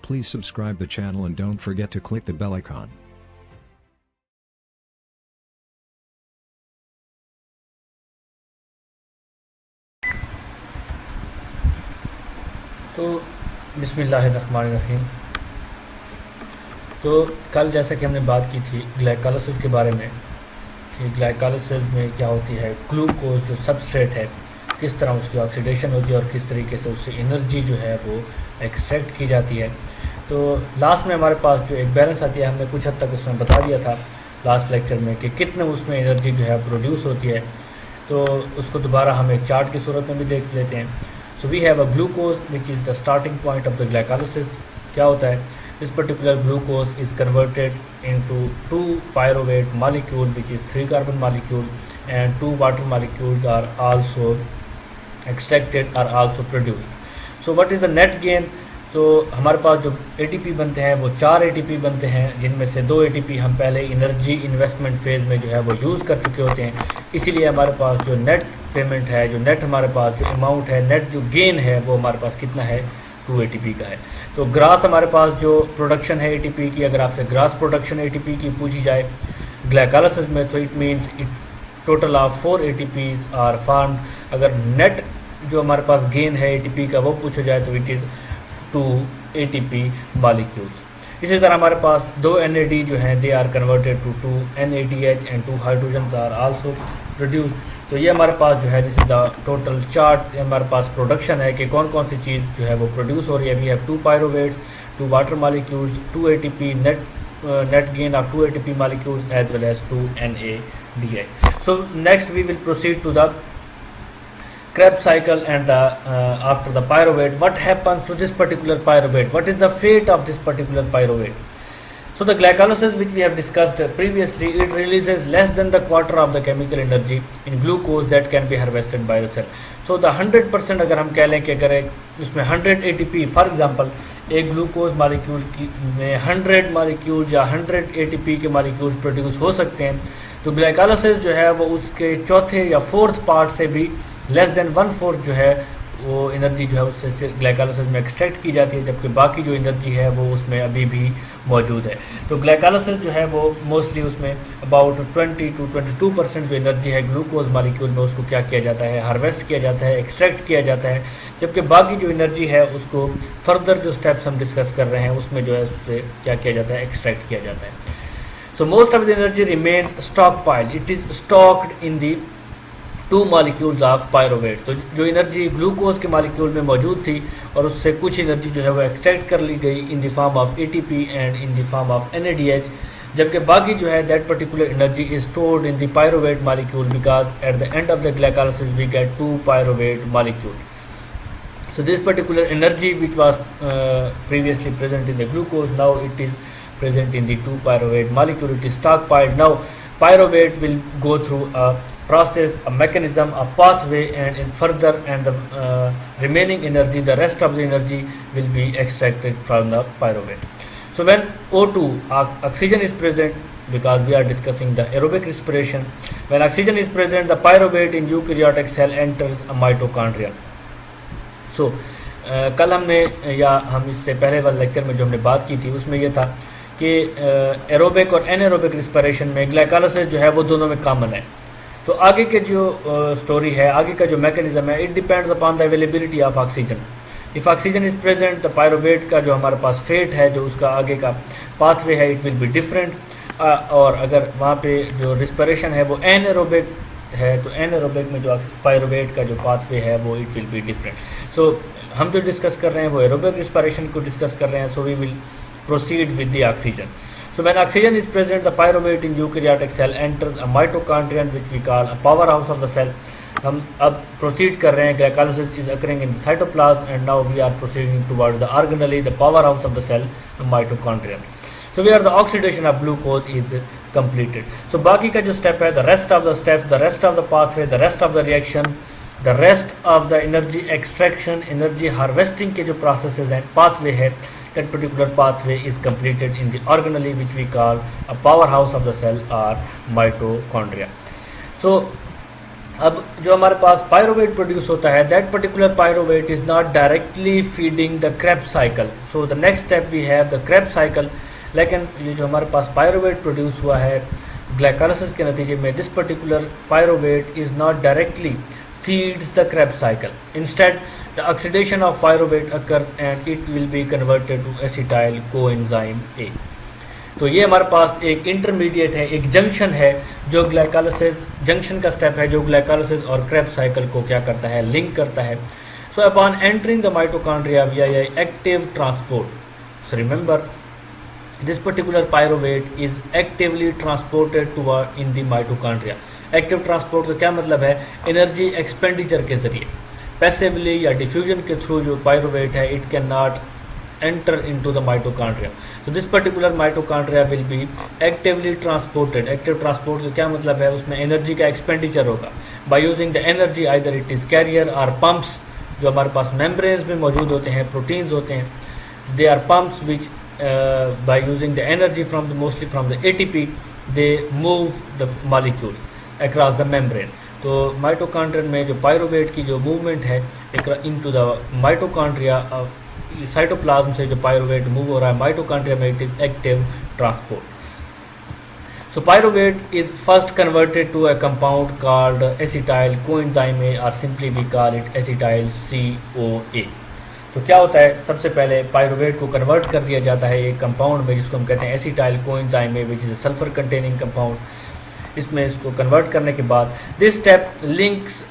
Please subscribe the channel and don't forget to click the bell icon. तो बिस्मिल्लाहिर्रहमानिर्रहीम। तो कल जैसा कि हमने बात की थी ग्लाइकोलाइसिस के बारे में कि ग्लाइकोलाइसिस में क्या होती है, ग्लूकोज जो सबस्ट्रेट है किस तरह उसकी ऑक्सीडेशन होती है और किस तरीके से उससे एनर्जी जो है वो एक्सट्रैक्ट की जाती है। तो लास्ट में हमारे पास जो एक बैलेंस आती है, हमने कुछ हद तक उसमें बता दिया था लास्ट लेक्चर में कि कितने उसमें एनर्जी जो है प्रोड्यूस होती है। तो उसको दोबारा हम एक चार्ट की सूरत में भी देख लेते हैं। So we have a glucose which is the starting point of the glycolysis. क्या होता है, this particular glucose is converted into 2 pyruvate molecule which is 3 carbon molecule and 2 water molecules are also extracted are also produced. So what is the net gain? तो हमारे पास जो ATP बनते हैं वो 4 ATP बनते हैं, जिनमें से 2 ATP हम पहले एनर्जी इन्वेस्टमेंट फेज़ में जो है वो यूज़ कर चुके होते हैं। इसीलिए हमारे पास जो नेट पेमेंट है, जो नेट हमारे पास जो अमाउंट है, नेट जो गेन है वो हमारे पास कितना है, 2 ATP का है। तो ग्रास हमारे पास जो प्रोडक्शन है ATP की, अगर आपसे ग्रास प्रोडक्शन ATP की पूछी जाए ग्लाइकोलाइसिस में, तो it means it total of 4 ATPs are formed. अगर नेट जो हमारे पास गेन है ATP का वो पूछा जाए तो इट इज़ 2 ATP मॉलिक्यूल्स। इसी तरह हमारे पास 2 NAD जो हैं they are converted to 2 NADH and 2 hydrogen are also produced. तो ये हमारे पास जो है this is the total chart, हमारे पास प्रोडक्शन है कि कौन कौन सी चीज़ जो है वो प्रोड्यूस हो रही है। We have 2 pyruvates, 2 water molecules, 2 ATP net gain of 2 ATP molecules as well as 2 NADH. So next we will proceed to the Krebs cycle and the after the pyruvate, what happens to this particular pyruvate, what is the fate of this particular pyruvate. So the glycolysis which we have discussed previously, it releases less than the quarter of the chemical energy in glucose that can be harvested by the cell. So the 100% अगर हम कह लें कि अगर एक उसमें 100 ATP for example एक glucose molecule की में 100 मालिक्यूल या 100 ATP के मालिक्यूल्स प्रोड्यूस हो सकते हैं, तो ग्लाइकोलाइसिस जो है वो उसके चौथे या फोर्थ पार्ट से भी लेस देन 1/4 जो है वो एनर्जी जो है उससे ग्लाइकोलाइसिस में एक्सट्रैक्ट की जाती है, जबकि बाकी जो एनर्जी है वो उसमें अभी भी मौजूद है। तो ग्लाइकोलाइसिस जो है वो मोस्टली उसमें अबाउट 20 to 22% जो एनर्जी है ग्लूकोज मालिक्यूल में उसको क्या किया जाता है, हार्वेस्ट किया जाता है, एक्सट्रैक्ट किया जाता है, जबकि बाकी जो एनर्जी है उसको फर्दर जो स्टेप्स हम डिस्कस कर रहे हैं उसमें जो है उससे क्या किया जाता है, एक्सट्रैक्ट किया जाता है। So most of the energy remains stock pile, it is stocked in the 2 molecules of pyruvate. तो जो एनर्जी ग्लूकोज के मॉलिक्यूल में मौजूद थी और उससे कुछ एनर्जी जो है वो एक्सट्रैक्ट कर ली गई in the form of ATP and in the form of NADH, जबकि बाकी जो है that particular energy is stored in the pyruvate molecule because at the end of the glycolysis we get 2 pyruvate molecule. So this particular energy which was previously present in the glucose, now it is present in the 2 pyruvate molecule, it is stockpiled. Now pyruvate will go through a process, a mechanism, a pathway, and in further and the remaining energy, the rest of the energy will be extracted from the pyruvate. So when O2 oxygen is present, because we are discussing the aerobic respiration, when oxygen is present, the pyruvate in eukaryotic cell enters a mitochondria. So कल हमने या हम इससे पहले वाले lecture में जो हमने बात की थी उसमें यह था कि एरोबिक और एनएरोबिक रिस्पिरेशन में ग्लाइकोलाइसिस जो है वो दोनों में कॉमन है। तो आगे के जो स्टोरी है, आगे का जो मैकेनिज्म है, it depends upon the availability of oxygen. If oxygen is present the pyruvate का जो हमारे पास फेट है, जो उसका आगे का पाथवे है, इट विल बी डिफरेंट। और अगर वहाँ पे जो रिस्पिरेशन है वो एनएरोबिक है तो एनएरोबिक में जो पायरोवेट का जो पाथवे है वो इट विल बी डिफरेंट। सो हम जो डिस्कस कर रहे हैं वो एरोबिक रिस्पिरेशन को डिस्कस कर रहे हैं। So we will proceed with the oxygen. So when oxygen is present, the pyruvate in eukaryotic cell enters a mitochondrion which we call a powerhouse of the cell. हम अब proceed कर रहे हैं, glycolysis is occurring in the cytoplasm and now we are proceeding towards the organelle, the powerhouse of the cell, the mitochondrion. So where the oxidation of glucose is completed. So बाकी का जो step है, the rest of the steps, the rest of the pathway, the rest of the reaction, the rest of the energy extraction, energy harvesting के जो processes हैं, pathway है, that particular pathway is completed in the organelle which we call a powerhouse of the cell or mitochondria. So अब जो हमारे पास pyruvate produce होता है, that particular pyruvate is not directly feeding the Krebs cycle, so the next step we have the Krebs cycle. लेकिन ये जो हमारे पास pyruvate produce हुआ है ग्लाइकोलाइसिस के नतीजे में, this particular pyruvate is not directly feeds the Krebs cycle. Instead, the oxidation of pyruvate occurs and it will be converted to acetyl coenzyme A. तो ये हमारे पास एक इंटरमीडिएट है, एक जंक्शन है जो ग्लाइकोलाइसिस जंक्शन का स्टेप है जो ग्लाइकोलाइसिस और Krebs साइकिल को क्या करता है, लिंक करता है। So upon entering the mitochondria via active transport, so remember this particular pyruvate is actively transported toward in the mitochondria. Active transport का क्या मतलब है, एनर्जी एक्सपेंडिचर के जरिए, पैसिवली या डिफ्यूजन के थ्रू जो पायरोवेट है it can not enter into the mitochondria. So this particular mitochondria will be actively transported. Active transport का क्या मतलब है, उसमें एनर्जी का एक्सपेंडिचर होगा by using the energy either it is carrier और पंप्स, जो हमारे पास मेम्ब्रेन्स में मौजूद होते हैं, प्रोटीन्स होते हैं, they are pumps which by using the energy from the mostly from the ATP they move the molecules across the membrane। तो माइटोकॉन्ड्रिया में जो पायरोवेट की जो मूवमेंट है इनटू द माइटोकॉन्ड्रिया, साइटोप्लाज्म से जो पायरोवेट मूव हो रहा है माइटोकॉन्ड्रिया में, it is active transport. So pyruvate is first converted to a compound called acetyl coenzyme A और simply we call it acetyl CoA। तो क्या होता है, सबसे पहले पायरोवेट को कन्वर्ट कर दिया जाता है एक कंपाउंड में जिसको हम कहते हैं acetyl coenzyme which is sulphur containing compound. इसमें इसको कन्वर्ट करने के बाद this step links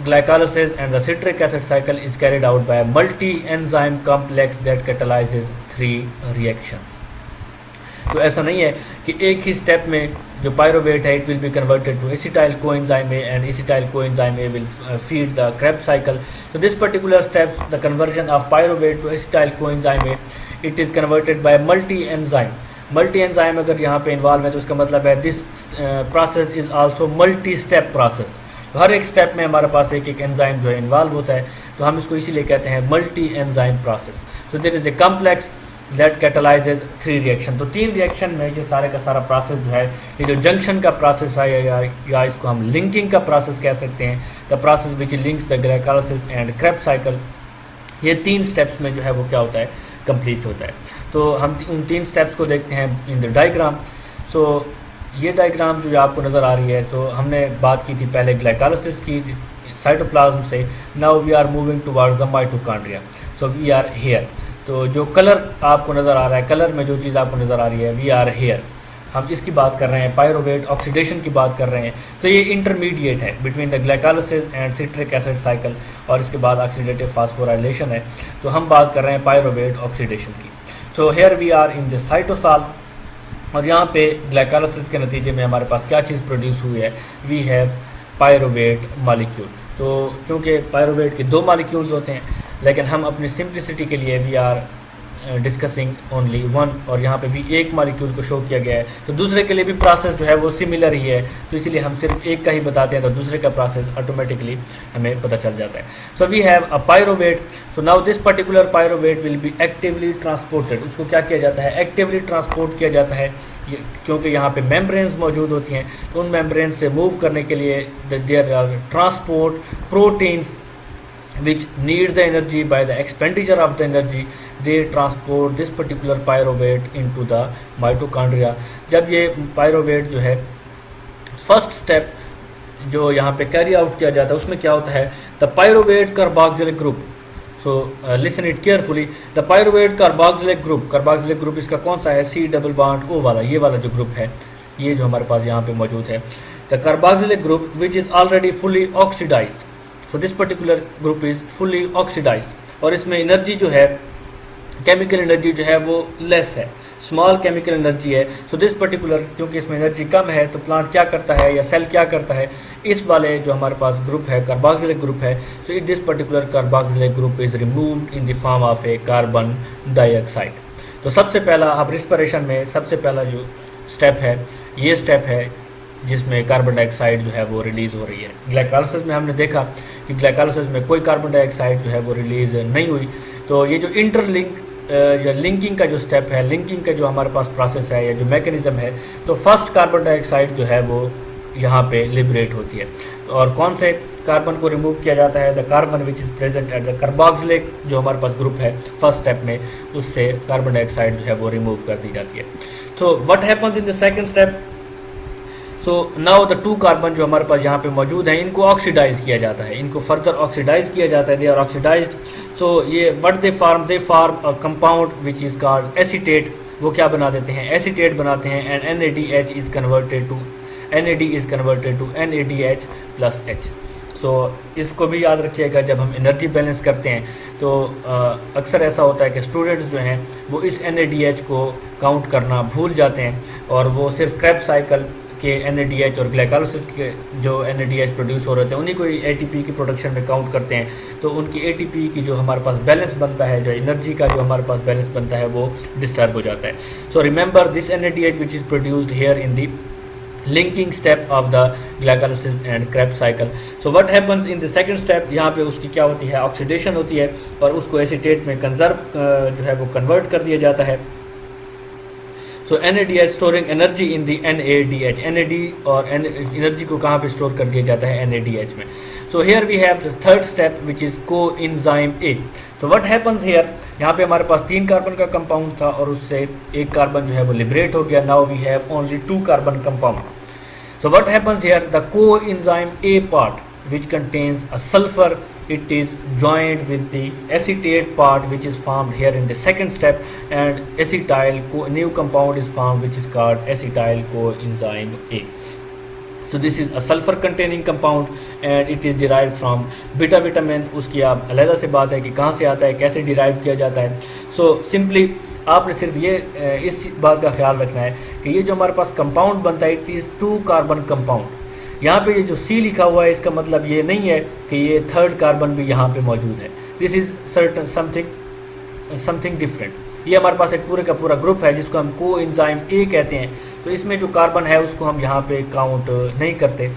glycolysis and the citric acid cycle is carried out by multi enzyme complex that catalyses 3 reactions. तो ऐसा नहीं है कि एक ही स्टेप में जो पायरोवेट है it will be converted to acetyl coenzyme A and acetyl coenzyme A will feed the Krebs cycle। So this particular step, the conversion of pyruvate to acetyl coenzyme A, it is converted by multi enzyme। Multi enzyme अगर यहाँ पे involve है तो उसका मतलब है this process is also multi step process. हर एक स्टेप में हमारे पास एक एक एंजाइम जो है इन्वॉल्व होता है, तो हम इसको इसीलिए कहते हैं multi enzyme process. So there is a complex that catalyses 3 reaction. तो 3 रिएक्शन में ये सारे का सारा प्रोसेस जो है, ये जो जंक्शन का प्रोसेस है या इसको हम लिंकिंग का प्रोसेस कह सकते हैं, the process which links the glycolysis and Krebs cycle, ये 3 स्टेप्स में जो है वो क्या होता है, कंप्लीट होता है। तो हम उन 3 स्टेप्स को देखते हैं इन द डायग्राम। सो ये डायग्राम जो आपको नज़र आ रही है, तो हमने बात की थी पहले ग्लाइकोलाइसिस की साइटोप्लाज्म से, now we are moving towards the mitochondria. So we are here. तो जो कलर आपको नज़र आ रहा है, कलर में जो चीज़ आपको नज़र आ रही है, वी आर हेयर, हम इसकी बात कर रहे हैं, पायरोवेट ऑक्सीडेशन की बात कर रहे हैं। तो ये इंटरमीडिएट है between the glycolysis and citric acid cycle, और इसके बाद ऑक्सीडेटिव फास्फोराइलेशन है। तो हम बात कर रहे हैं पायरोवेट ऑक्सीडेशन की। So here we are in the cytosol, और यहाँ पे ग्लाइकोलाइसिस के नतीजे में हमारे पास क्या चीज़ प्रोड्यूस हुई है, वी हैव पायरोवेट मॉलिक्यूल। तो चूँकि पायरोवेट के 2 मॉलिक्यूल्स होते हैं, लेकिन हम अपनी सिंप्लिसिटी के लिए वी आर डिस्कसिंग ओनली 1, और यहाँ पे भी एक मॉलिक्यूल को शो किया गया है। तो दूसरे के लिए भी प्रोसेस जो है वो सिमिलर ही है, तो इसीलिए हम सिर्फ एक का ही बताते हैं, तो दूसरे का प्रोसेस ऑटोमेटिकली हमें पता चल जाता है। So we have a pyruvate. So now this particular pyruvate will be actively transported. उसको क्या किया जाता है, एक्टिवली ट्रांसपोर्ट किया जाता है, क्योंकि यहाँ पे मेम्ब्रेन्स मौजूद होती हैं, तो उन मेम्ब्रेन्स से मूव करने के लिए there are transport proteins which needs the energy by the expenditure of the energy, they transport this particular pyruvate into the mitochondria। जब ये pyruvate जो है फर्स्ट स्टेप जो यहाँ पे कैरी आउट किया जाता है, उसमें क्या होता है, the pyruvate carboxylic group. So listen it carefully, the pyruvate carboxylic group, carboxylic group इसका कौन सा है, C डबल बॉन्ड O वाला, ये वाला जो ग्रुप है, ये जो हमारे पास यहाँ पे मौजूद है, the carboxylic group which is already fully oxidised. So this particular group is fully oxidised, और इसमें एनर्जी जो है, केमिकल एनर्जी जो है वो लेस है, स्मॉल केमिकल एनर्जी है। सो दिस पर्टिकुलर, क्योंकि इसमें एनर्जी कम है, तो प्लांट क्या करता है या सेल क्या करता है, इस वाले जो हमारे पास ग्रुप है, कार्बोक्सिलिक ग्रुप है, so it this particular carboxylic group is removed in the form of A carbon dioxide. तो सबसे पहला अब रिस्पिरेशन में सबसे पहला जो स्टेप है, ये स्टेप है जिसमें कार्बन डाइऑक्साइड जो है वो रिलीज़ हो रही है। ग्लाइकोलाइसिस में हमने देखा कि ग्लाइकोलाइसिस में कोई कार्बन डाइऑक्साइड जो है वो रिलीज़ नहीं हुई। तो ये जो इंटरलिंक या लिंकिंग का जो स्टेप है, लिंकिंग का जो हमारे पास प्रोसेस है या जो मैकेनिज़्म है, तो फर्स्ट कार्बन डाइऑक्साइड जो है वो यहाँ पे लिबरेट होती है। और कौन से कार्बन को रिमूव किया जाता है? The carbon which is present at the carboxylic जो हमारे पास ग्रुप है फर्स्ट स्टेप में, उससे कार्बन डाइऑक्साइड जो है वो रिमूव कर दी जाती है। So what happens in the second step? So now the two carbon जो हमारे पास यहाँ पे मौजूद हैं, इनको ऑक्सीडाइज किया जाता है, इनको फर्दर ऑक्सीडाइज किया जाता है, दे आर ऑक्सीडाइज्ड। सो ये what they form a compound which is called acetate. वो क्या बना देते हैं? एसीटेट बनाते हैं। And NADH is converted to NADH plus H। So इसको भी याद रखिएगा, जब हम एनर्जी बैलेंस करते हैं तो अक्सर ऐसा होता है कि स्टूडेंट्स जो हैं वो इस NADH को काउंट करना भूल जाते हैं और वो सिर्फ क्रेब्स साइकिल के NADH और ग्लाइकोलाइसिस के जो NADH प्रोड्यूस हो रहे थे उन्हीं को ATP की प्रोडक्शन में काउंट करते हैं। तो उनकी ATP की जो हमारे पास बैलेंस बनता है, जो एनर्जी का जो हमारे पास बैलेंस बनता है, वो डिस्टर्ब हो जाता है। So remember this NADH which is produced here in the linking step of the glycolysis and Krebs cycle. So what happens in the second step? यहाँ पे उसकी क्या होती है? ऑक्सीडेशन होती है और उसको एसीटेट में जो है वो कन्वर्ट कर दिया जाता है। So NADH storing energy in the NADH, NAD और एनर्जी को कहाँ पे स्टोर कर दिया जाता है? NADH में। So here we have the third step which is coenzyme A. So what happens here? यहाँ पे हमारे पास 3 कार्बन का कंपाउंड था और उससे एक कार्बन जो है वो लिबरेट हो गया। Now we have only 2 carbon compound. So what happens here? The coenzyme A part which contains a sulfur, it is joined with the acetate part which is formed here in the second step, and new compound is formed which is called acetyl coenzyme A. So this is a sulfur containing compound and it is derived from beta vitamin। उसकी आप अलग से बात है कि कहाँ से आता है, कैसे डिराइव किया जाता है। So simply आपने सिर्फ ये इस बात का ख्याल रखना है कि ये जो हमारे पास कंपाउंड बनता है इट इज़ 2 कार्बन कंपाउंड। यहाँ पे ये जो C लिखा हुआ है इसका मतलब ये नहीं है कि ये थर्ड कार्बन भी यहाँ पे मौजूद है। This is certain something different. ये हमारे पास एक पूरे का पूरा ग्रुप है जिसको हम कोएंजाइम A कहते हैं। तो इसमें जो कार्बन है उसको हम यहाँ पे काउंट नहीं करते।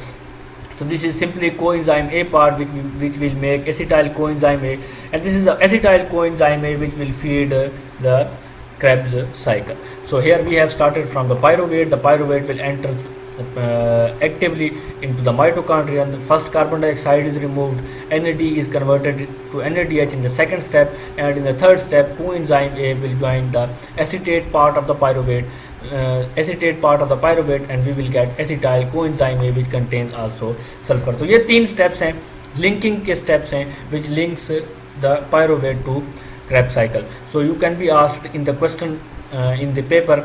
So this is simply coenzyme A part which will make acetyl coenzyme A, and this is the acetyl coenzyme A which will feed the Krebs cycle. So here we have started from the pyruvate. The pyruvate will enter actively into the mitochondria. The first carbon dioxide is removed, NAD is converted to NADH in the second step, and in the third step coenzyme A will join the acetate part of the pyruvate, and we will get acetyl coenzyme A which contains also sulfur. तो ये 3 steps हैं, linking के steps हैं which links the pyruvate to Krebs cycle. So you can be asked in the question in the paper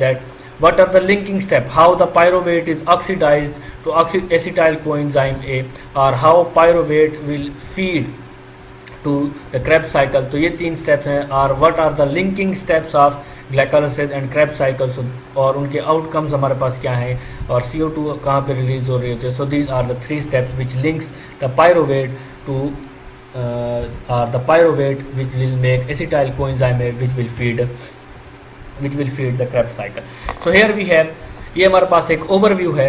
that what are the linking steps, how the pyruvate is oxidized to acetyl coenzyme A, or how pyruvate will feed to the Krebs cycle. तो ये 3 steps हैं। और what are the linking steps of glycolysis and Krebs cycles, और उनके outcomes हमारे पास क्या हैं, और CO2 कहाँ पे रिलीज हो रही है। So these are the 3 steps which links the pyruvate to the pyruvate which will make acetyl coenzyme A which will feed the Krebs cycle. So here we have, ये हमारे पास एक ओवरव्यू है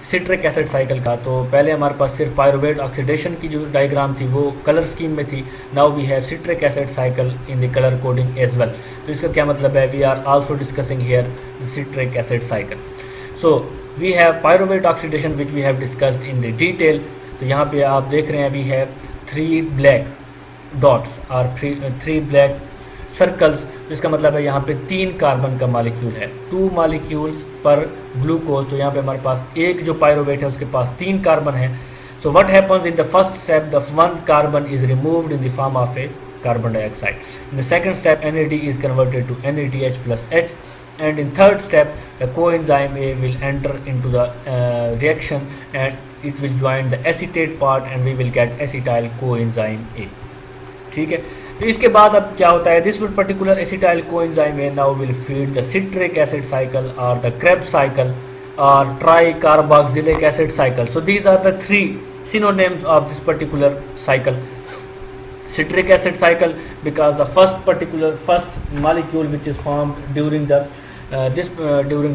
सिट्रिक एसिड साइकिल का। तो पहले हमारे पास सिर्फ पायरुवेट ऑक्सीडेशन की जो डायग्राम थी वो कलर स्कीम में थी। Now we have citric acid cycle in the colour coding as well. तो इसका क्या मतलब है? We are also discussing here citric acid cycle. So we have pyruvate oxidation which we have discussed in the detail. तो यहाँ पे आप देख रहे हैं वी हैव 3 ब्लैक डॉट्स और 3 ब्लैक सर्कल्स। इसका मतलब है यहाँ पे 3 कार्बन का मॉलिक्यूल है, 2 मॉलिक्यूल्स पर ग्लूकोज। तो यहाँ पे हमारे पास एक जो पायरुवेट है उसके पास 3 कार्बन है। So what happens in the first step? The 1 carbon is removed in the form of A carbon dioxide. In the second step NAD is converted to NADH plus H, and in third step the coenzyme A will enter into the reaction and it will join the acetate part and we will get acetyl coenzyme A. ठीक है, तो इसके बाद अब क्या होता है? This particular acetyl coenzyme A now will feed the citric acid cycle or the Krebs cycle or tricarboxylic acid cycle. So these are the 3 synonyms of this particular cycle. Citric acid cycle because the first molecule which is formed during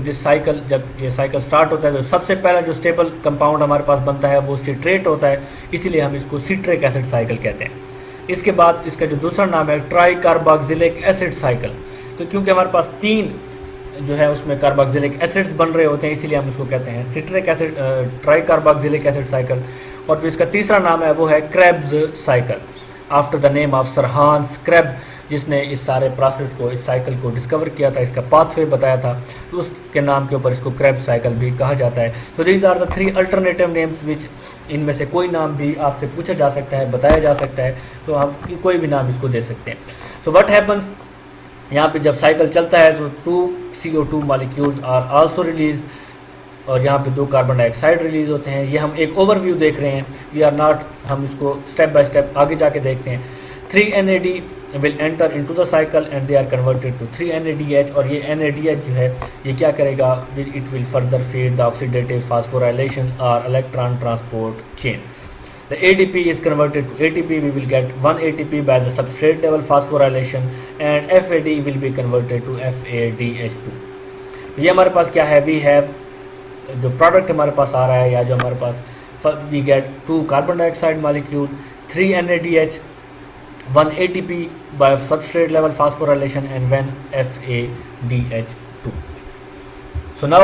this cycle, जब ये cycle start होता है तो सबसे पहला जो stable compound हमारे पास बनता है वो citrate होता है, इसीलिए हम इसको citric acid cycle कहते हैं। इसके बाद इसका जो दूसरा नाम है ट्राइकार्बोक्सिलिक एसिड साइकिल। तो क्योंकि हमारे पास 3 जो है उसमें कार्बोक्सिलिक एसिड्स बन रहे होते हैं, इसीलिए हम इसको कहते हैं citric acid tricarboxylic acid cycle. और जो इसका तीसरा नाम है वो है Krebs cycle, after the name of Sir Hans Kreb, जिसने इस सारे प्रोसेस को, इस साइकिल को डिस्कवर किया था, इसका पाथवे बताया था, तो उसके नाम के ऊपर इसको क्रेब साइकिल भी कहा जाता है। तो these are the 3 alternative names which, इनमें से कोई नाम भी आपसे पूछा जा सकता है, बताया जा सकता है, तो हम कोई भी नाम इसको दे सकते हैं। सो व्हाट हैपन्स, यहाँ पे जब साइकिल चलता है तो 2 CO2 molecules are also release, और यहाँ पे 2 कार्बन डाइऑक्साइड रिलीज होते हैं। ये हम एक ओवरव्यू देख रहे हैं, वी आर नॉट, हम इसको स्टेप बाय स्टेप आगे जाके देखते हैं। 3 NAD will enter into the cycle and they are converted to 3 NADH, और ये NADH जो है ये क्या करेगा, it will further feed the oxidative phosphorylation or electron transport chain. The ADP is converted to ATP, we will get 1 ATP by the substrate level phosphorylation, and FAD will be converted to FADH2। ये हमारे पास क्या है, we have जो product हमारे पास आ रहा है, या जो हमारे पास we get 2 carbon dioxide molecule, 3 NADH, 1 ATP by substrate level phosphorylation and 1 FADH2। So now,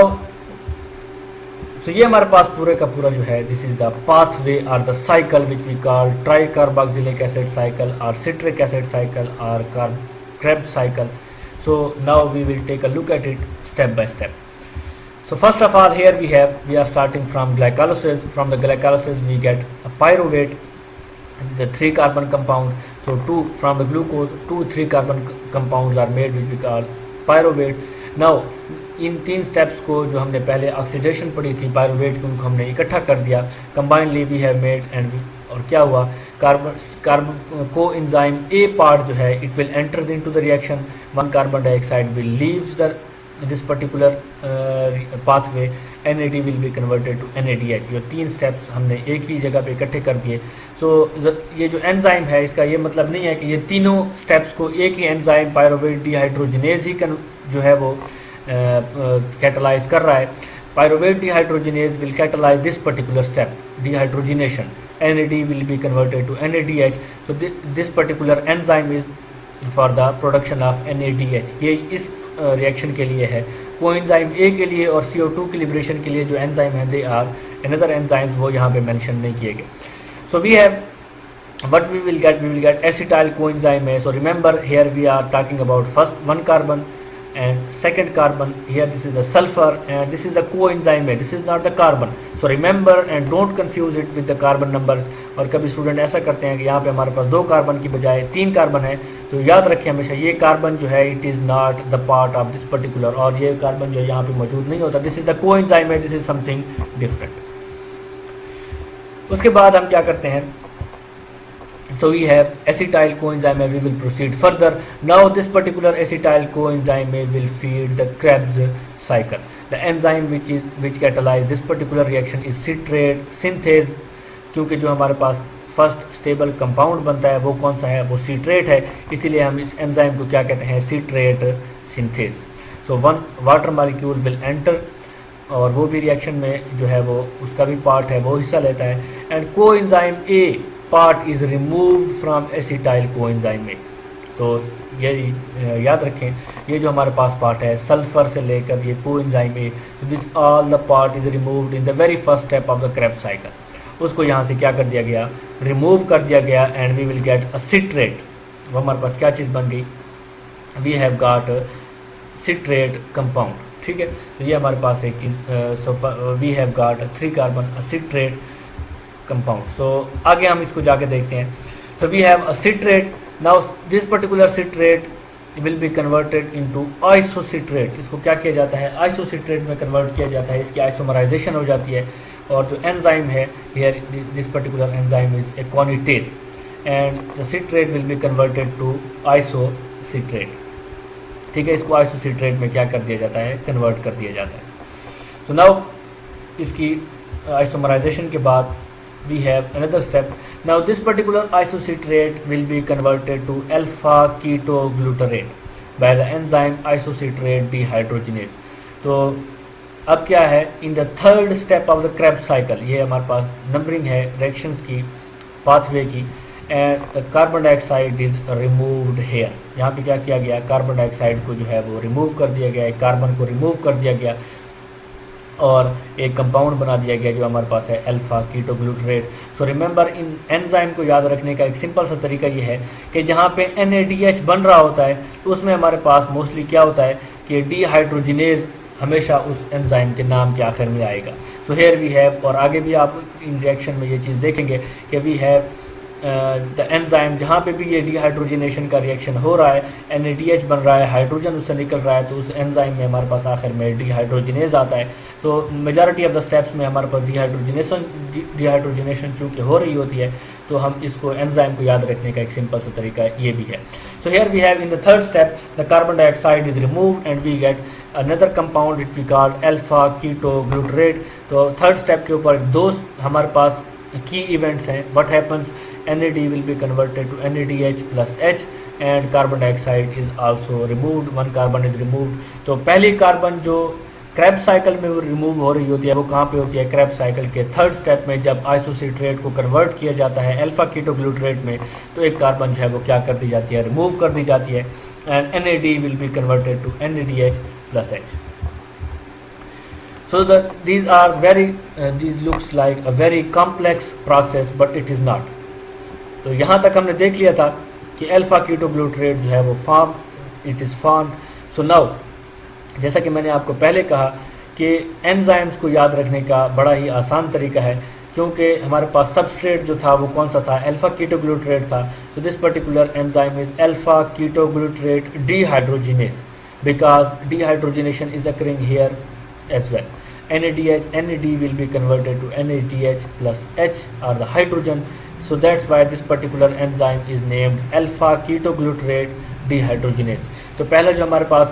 so ये हमारे पास पूरे का पूरा जो है, this is the pathway or the cycle which we call tricarboxylic acid cycle or citric acid cycle or Krebs cycle। So now we will take a look at it step by step। So first of all, here we are starting from glycolysis. From the glycolysis we get a pyruvate, the 3 carbon compound, so from the glucose 2 3 carbon compounds are made which we call pyruvate। Now in 3 steps को जो हमने पहले oxidation पढ़ी थी pyruvate की, उनको हमने इकट्ठा कर दिया, combinely we have made and, और क्या हुआ, कार्बन को एंजाइम ए पार्ट जो है it will enter into the reaction, 1 carbon dioxide will leaves the this particular pathway, NAD will be converted to NADH। ये 3 स्टेप्स हमने एक ही जगह पे इकट्ठे कर दिए। सो ये जो एंजाइम है इसका ये मतलब नहीं है कि ये तीनों स्टेप्स को एक ही एंजाइम पायरुवेट डिहाइड्रोजिनेज ही जो है वो कैटलाइज कर रहा है। Pyruvate dehydrogenase will catalyse this particular step, dehydrogenation, NAD will be converted to NADH। So this particular enzyme is for the production of NADH। ये इस रिएक्शन के लिए है। कोएंजाइम ए के लिए और CO2 की लिबरेशन के लिए जो एंजाइम है दे आर अनदर एंजाइम्स, वो यहाँ पे मेंशन नहीं किए गए। So we have what we will get acetyl coenzyme A। So remember here we are talking about first 1 carbon and second carbon, here this is the sulfur and this is the coenzyme A, this is not the carbon। So remember and don't confuse it with the carbon numbers। और कभी student ऐसा करते हैं कि यहाँ पे हमारे पास 2 carbon की बजाय 3 कार्बन है, तो याद रखें हमेशा ये कार्बन जो है it is not the part of this particular, और ये कार्बन जो यहाँ पे मौजूद नहीं होता, this is the coenzyme A, this is something different. उसके बाद हम क्या करते हैं, so we have acetyl coenzyme A, we will proceed further। Now this particular acetyl coenzyme A will feed the Krebs cycle। The enzyme which catalyze this particular reaction is citrate synthase, क्योंकि जो हमारे पास first stable compound बनता है वो कौन सा है, वो सीट्रेट है, इसीलिए हम इस एंजाइम को क्या कहते हैं, citrate synthase. So 1 water molecule will enter, और वो भी रिएक्शन में जो है वो उसका भी पार्ट है, वो हिस्सा लेता है, and coenzyme A part is removed from acetyl coenzyme ए। तो ये याद रखें, ये जो हमारे पास पार्ट है सल्फर से लेकर ये कोएंजाइम ए, तो this all the part is removed in the very first step of the Krebs cycle. उसको यहाँ से क्या कर दिया गया, रिमूव कर दिया गया, and we will get a citrate. वो हमारे पास क्या चीज़ बन गई, we have got citrate compound. ठीक है, तो ये हमारे पास एक चीज़, so we have got 3 carbon a citrate compound. So आगे हम इसको जाके देखते हैं। So we have a citrate, now this particular citrate will be converted into isocitrate. इसको क्या किया जाता है, आइसोसिट्रेट में कन्वर्ट किया जाता है, इसकी आइसोमराइजेशन हो जाती है, और जो एंजाइम है here this particular enzyme is aconitase, and the citrate will be converted to isocitrate. ठीक है, इसको आइसोसिट्रेट में क्या कर दिया जाता है, कन्वर्ट कर दिया जाता है। सो नाउ इसकी आइसोमराइजेशन के बाद we have another step। Now this particular isocitrate will be converted to alpha ketoglutarate by the enzyme isocitrate dehydrogenase। तो अब क्या है, in the third step of the Krebs cycle, ये हमारे पास नंबरिंग है रिएक्शंस की, पाथवे की, and the carbon dioxide is removed here. यहाँ पे क्या किया गया, कार्बन डाइऑक्साइड को जो है वो रिमूव कर दिया गया है, कार्बन को रिमूव कर दिया गया और एक कंपाउंड बना दिया गया जो हमारे पास है अल्फा कीटोग्लूटरेट। सो रिमेंबर, इन एंजाइम को याद रखने का एक सिंपल सा तरीका ये है कि जहाँ पे NADH बन रहा होता है तो उसमें हमारे पास मोस्टली क्या होता है कि डीहाइड्रोजिनेज हमेशा उस एंजाइम के नाम के आखिर में आएगा। सो हेयर वी हैव, और आगे भी आप इन रिएक्शन में ये चीज़ देखेंगे कि वी हैव द एंजाइम, जहाँ पे भी ये डीहाइड्रोजिनेशन का रिएक्शन हो रहा है, NADH बन रहा है, हाइड्रोजन उससे निकल रहा है, तो उस एंजाइम में हमारे पास आखिर में डीहाइड्रोजिनेज आता है। तो मेजॉरिटी ऑफ द स्टेप्स में हमारे पास डीहाइड्रोजिनेशन चूँकि हो रही होती है, तो हम इसको एंजाइम को याद रखने का एक सिंपल सा तरीका ये भी है। So here we have in the third step the carbon dioxide is removed and we get another compound which we called alpha ketoglutarate. तो थर्ड स्टेप के ऊपर दो हमारे पास की इवेंट्स हैं। What happens, NAD will be converted to NADH plus H and carbon dioxide is also removed, one carbon is removed। तो पहली कार्बन जो क्रैब्स साइकिल में रिमूव हो रही होती है वो कहाँ पे होती है, क्रैब्स साइकिल के थर्ड स्टेप में, जब आइसोसिट्रेट को कन्वर्ट किया जाता है अल्फा कीटोग्लूटरेट में, तो एक कार्बन जो है वो क्या कर दी जाती है, रिमूव कर दी जाती है and NAD will be converted to NADH plus H। So that these looks like a very complex process but it is not। तो यहाँ तक हमने देख लिया था कि अल्फा कीटोग्लूटरेट जो है वो it is form. So now, जैसा कि मैंने आपको पहले कहा कि एंजाइम्स को याद रखने का बड़ा ही आसान तरीका है, क्योंकि हमारे पास सबस्ट्रेट जो था वो कौन सा था, अल्फा कीटोग्लूटरेट था। So this particular enzyme is alpha ketoglutarate dehydrogenase, because dehydrogenation is occurring here as well. NAD will be converted to NADH plus H or the hydrogen, so that's why this particular enzyme is named alpha ketoglutarate dehydrogenase। तो पहला जो हमारे पास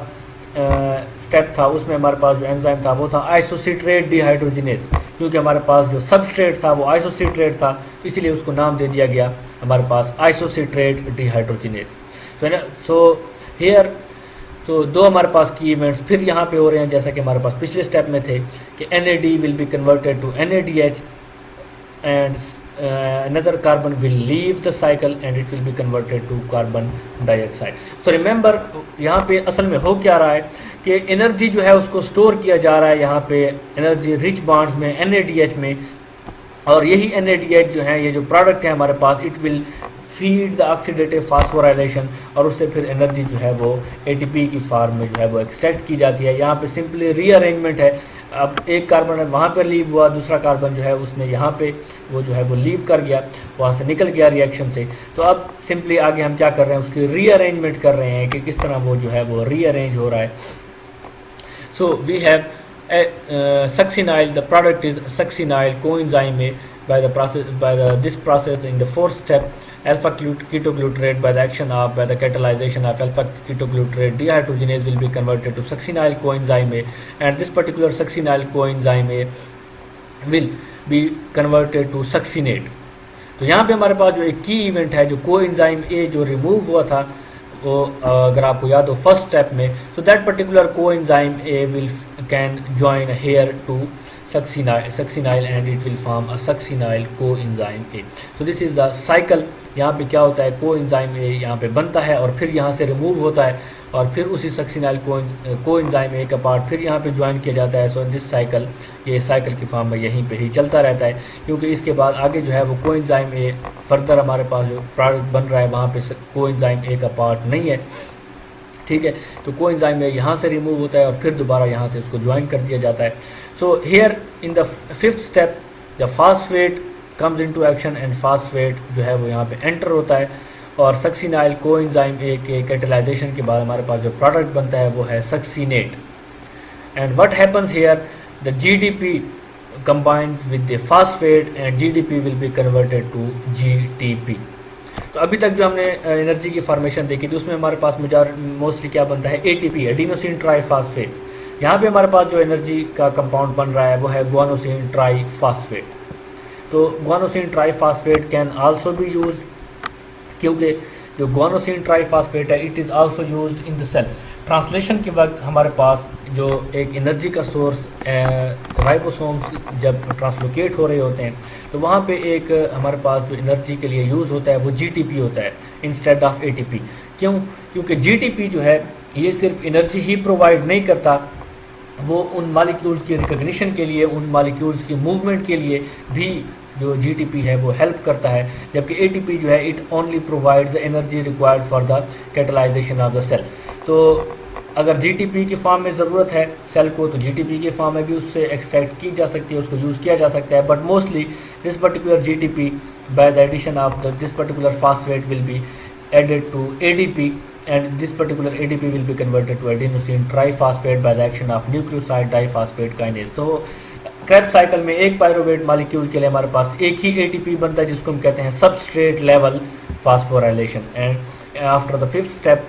step था उसमें हमारे पास जो enzyme था वो था आइसोसिट्रेट डिहाइड्रोजिनेज, क्योंकि हमारे पास जो सबस्ट्रेट था वो आइसोसिट्रेट था, तो इसीलिए उसको नाम दे दिया गया हमारे पास आइसोसिट्रेट डिहाइड्रोजिनेज। सो हियर तो दो हमारे पास की इवेंट्स फिर यहाँ पे हो रहे हैं, जैसा कि हमारे पास पिछले स्टेप में थे कि NAD will be converted to NADH and another carbon will leave the cycle and it will be converted to carbon dioxide। so remember, यहाँ पे असल में हो क्या रहा है कि एनर्जी जो है उसको स्टोर किया जा रहा है यहाँ पे एनर्जी रिच बॉन्ड्स में NADH में, और यही NADH जो है, ये जो प्रोडक्ट है हमारे पास, it will feed the oxidative phosphorylation और उससे फिर एनर्जी जो है वो ATP की फॉर्म में जो है वो एक्सट्रैक्ट की जाती है। यहाँ पे सिंपली रीअरेंजमेंट है, अब एक कार्बन वहाँ पर लीव हुआ, दूसरा कार्बन जो है उसने यहाँ पे वो जो है वो लीव कर गया, वहाँ से निकल गया रिएक्शन से। तो अब सिंपली आगे हम क्या कर रहे हैं, उसकी रीअरेंजमेंट कर रहे हैं कि किस तरह वो जो है वो रीअरेंज हो रहा है। So we have succinyl, the product is succinyl coenzyme A this process in the fourth step, alpha ketoglutarate by the catalyzation of alpha ketoglutarate dehydrogenase will be converted to succinyl coenzyme A, and this particular succinyl coenzyme A will be converted to succinate। तो यहाँ पे हमारे पास जो एक की event है, जो कोएंजाइम ए जो रिमूव हुआ था, वो अगर आपको याद हो फर्स्ट स्टेप में, so that particular coenzyme A will can join here to succinyl and it will form a succinyl coenzyme A। so this is the cycle। यहाँ पे क्या होता है, कोएंजाइम A यहाँ पे बनता है और फिर यहाँ से रिमूव होता है और फिर उसी succinyl कोएंजाइम A का पार्ट फिर यहाँ पे ज्वाइन किया जाता है। सो दिस साइकिल, ये साइकिल की फॉर्म में यहीं पे ही चलता रहता है, क्योंकि इसके बाद आगे जो है वो कोएंजाइम A फर्दर हमारे पास जो प्रोडक्ट बन रहा है वहाँ पे कोएंजाइम A का पार्ट नहीं है, ठीक है। तो कोएंजाइम A यहाँ से रिमूव होता है और फिर दोबारा यहाँ से उसको ज्वाइन कर दिया जाता है। So here in the fifth step the phosphate comes into action and phosphate जो है वो यहाँ पे एंटर होता है और सक्सिनाइल कोएंजाइम A के कैटलाइजेशन के बाद हमारे पास जो प्रोडक्ट बनता है वो है succinate. And what happens here, the GDP combines with the phosphate and GDP will be converted to GTP। तो अभी तक जो हमने एनर्जी की फॉर्मेशन देखी थी उसमें हमारे पास मोस्टली क्या बनता है, ATP, एडिनोसिन ट्राईफॉस्फेट। यहाँ पे हमारे पास जो एनर्जी का कंपाउंड बन रहा है वो है गुआनोसिन ट्राईफॉस्फेट। तो guanosine triphosphate can also be use, क्योंकि जो गुआनोसिन ट्राईफॉस्फेट है it is also used in the cell translation के वक्त हमारे पास जो एक एनर्जी का सोर्स राइबोसोम्स जब ट्रांसलोकेट हो रहे होते हैं तो वहाँ पे एक हमारे पास जो एनर्जी के लिए यूज़ होता है वो जीटीपी होता है इंस्टेड ऑफ एटीपी। क्यों? क्योंकि जीटीपी जो है ये सिर्फ एनर्जी ही प्रोवाइड नहीं करता, वो उन मालिक्यूल्स की रिकग्निशन के लिए, उन मालिक्यूल्स की मूवमेंट के लिए भी जो जीटीपी है वो हेल्प करता है, जबकि एटीपी जो है it only provides the energy required for the catalysation of the cell. तो अगर जीटीपी की फॉर्म में ज़रूरत है सेल को तो जीटीपी की फॉर्म में भी उससे एक्सट्रैक्ट की जा सकती है, उसको यूज़ किया जा सकता है, but mostly this particular GTP by the addition of this particular phosphate will be added to ADP and this particular ADP will be converted to adenosine triphosphate by the action of nucleoside diphosphate kinase। तो Krebs cycle में एक pyruvate molecule के लिए हमारे पास एक ही ATP बनता है जिसको हम कहते हैं substrate level phosphorylation, and after the fifth step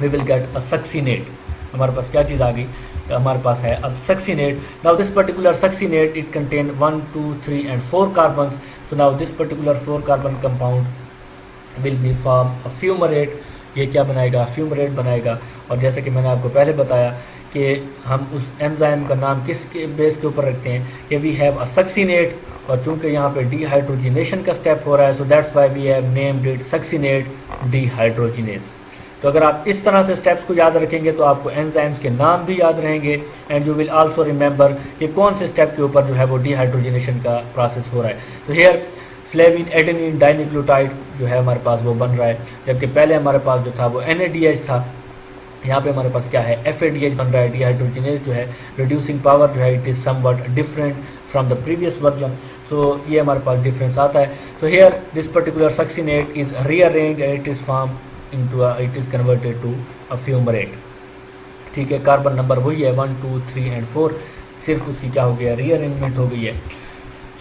we will get a succinate. हमारे पास क्या चीज़ आ गई? हमारे पास है अब succinate. Now this particular succinate it contain 1, 2, 3 and 4 carbon. So now this particular 4 carbon compound will be form a fumarate. ये क्या बनाएगा? फ्यूमरेट बनाएगा। और जैसे कि मैंने आपको पहले बताया कि हम उस एंजाइम का नाम किस के बेस के ऊपर रखते हैं कि वी हैव अ सक्सिनेट, और चूंकि यहाँ पे डिहाइड्रोजिनेशन का स्टेप हो रहा है so that's why we have named it succinate dehydrogenase. तो अगर आप इस तरह से स्टेप्स को याद रखेंगे तो आपको एंजाइम्स के नाम भी याद रहेंगे, and you will also remember कि कौन से स्टेप के ऊपर जो है वो डिहाइड्रोजिनेशन का प्रोसेस हो रहा है। तो हेयर फ्लेविन एडेनिन डाइन्यूक्लियोटाइड जो है हमारे पास वो बन रहा है, जबकि पहले हमारे पास जो था वो NADH था। यहाँ पे हमारे पास क्या है? FADH बन रहा है। डिहाइड्रोजिनेज जो है रिड्यूसिंग पावर जो है it is somewhat different from the previous version, तो ये हमारे पास डिफरेंस आता है। So here this particular succinate is rearranged and it is form into it is converted to a fumarate. ठीक है, कार्बन नंबर वही है 1, 2, 3 and 4, सिर्फ उसकी क्या हो गया? रीअरेंजमेंट हो गई है।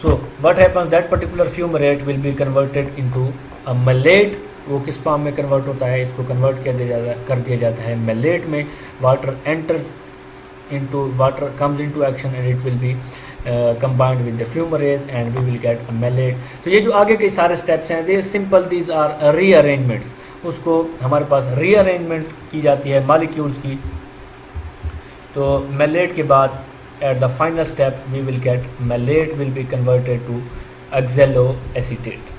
So what happens? That particular fumarate will be converted into a malate। वो किस फॉर्म में कन्वर्ट होता है? इसको कन्वर्ट कर दिया जाता है malate में। Water enters into water comes into action and it will be combined with the fumarate and we will get a malate। तो ये जो आगे के सारे स्टेप्स हैं they simple, these are rearrangements। उसको हमारे पास रीअरेंजमेंट की जाती है मॉलिक्यूल्स की। तो malate के बाद at the final step we will get malate will be converted to oxaloacetate।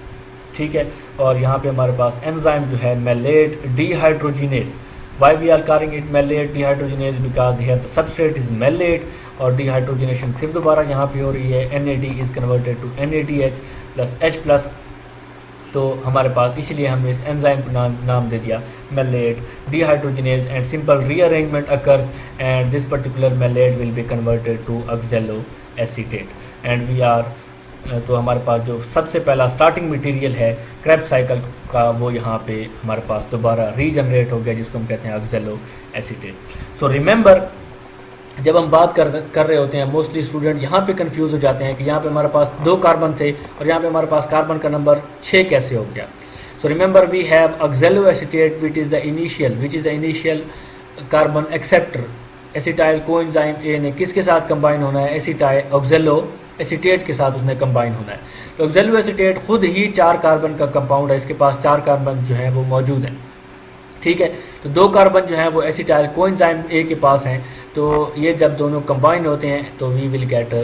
ठीक है, और यहाँ पे हमारे पास एंजाइम जो है malate dehydrogenase। why we are calling it malate dehydrogenase? because here the substrate is malate और dehydrogenation फिर दोबारा यहाँ पे हो रही है, NAD is converted to NADH plus H plus। तो हमारे पास इसलिए हमने इस एंजाइम को नाम दे दिया malate dehydrogenase, and simple rearrangement occurs and this particular malate will be converted to oxaloacetate and we are तो हमारे पास जो सबसे पहला स्टार्टिंग मटेरियल है क्रेब्स साइकिल का वो यहाँ पे हमारे पास दोबारा रीजनरेट हो गया जिसको हम कहते हैं oxaloacetate। सो रिमेंबर जब हम बात कर रहे होते हैं मोस्टली स्टूडेंट यहाँ पे कंफ्यूज हो जाते हैं कि यहाँ पे हमारे पास 2 कार्बन थे और यहाँ पे हमारे पास कार्बन का नंबर 6 कैसे हो गया। So remember we have oxaloacetate which is the initial carbon acceptor. Acetyl coenzyme A ने किसके साथ कंबाइन होना है? oxaloacetate के साथ उसने कंबाइन होना है। तो oxaloacetate खुद ही 4 कार्बन का कंपाउंड है, इसके पास 4 कार्बन जो है वो मौजूद हैं। ठीक है, तो 2 कार्बन जो है वो एसिटाइल कोएंजाइम ए के पास हैं, तो ये जब दोनों कंबाइन होते हैं तो we will get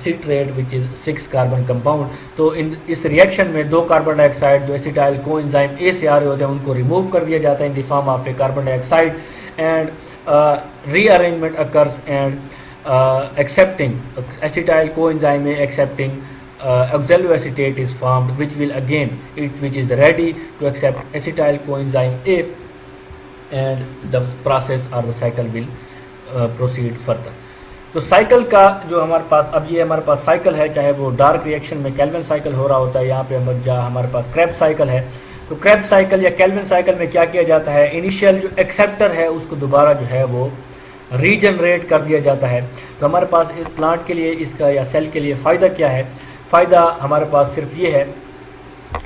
citrate which is 6 carbon compound. तो इस रिएक्शन में 2 कार्बन डाइऑक्साइड जो एसिटाइल कोएंजाइम ए से आ रहे होते हैं उनको रिमूव कर दिया जाता है इन the form of A carbon dioxide and rearrangement occurs and accepting acetyl coenzyme A accepting oxaloacetate is formed which is ready to accept acetyl coenzyme A and the process or the cycle will proceed further। तो cycle का जो हमारे पास अब ये हमारे पास cycle है, चाहे वो डार्क रिएक्शन में केल्विन साइकिल हो रहा होता है, यहाँ पे जहाँ हमारे पास क्रेब्स साइकिल है। तो क्रेब्स साइकिल या केल्विन साइकिल में क्या किया जाता है? इनिशियल जो एक्सेप्टर है उसको दोबारा जो है वो रीजनरेट कर दिया जाता है। तो हमारे पास इस प्लांट के लिए इसका या सेल के लिए फ़ायदा क्या है? फ़ायदा हमारे पास सिर्फ ये है,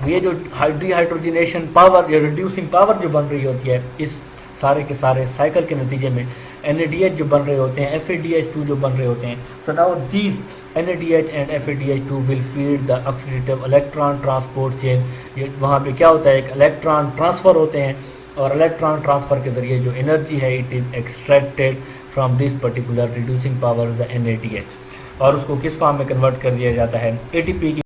ये जो डिहाइड्रोजिनेशन पावर या रिड्यूसिंग पावर जो बन रही होती है इस सारे के सारे साइकिल के नतीजे में NADH जो बन रहे होते हैं, FADH2 जो बन रहे होते हैं। So now these NADH and FADH2 will feed the oxidative electron transport chain. ये वहाँ पे क्या होता है? एक इलेक्ट्रॉन ट्रांसफ़र होते हैं और इलेक्ट्रॉन ट्रांसफ़र के ज़रिए जो एनर्जी है it is extracted from this particular reducing power the NADH, और उसको किस फॉर्म में कन्वर्ट कर दिया जाता है ATP की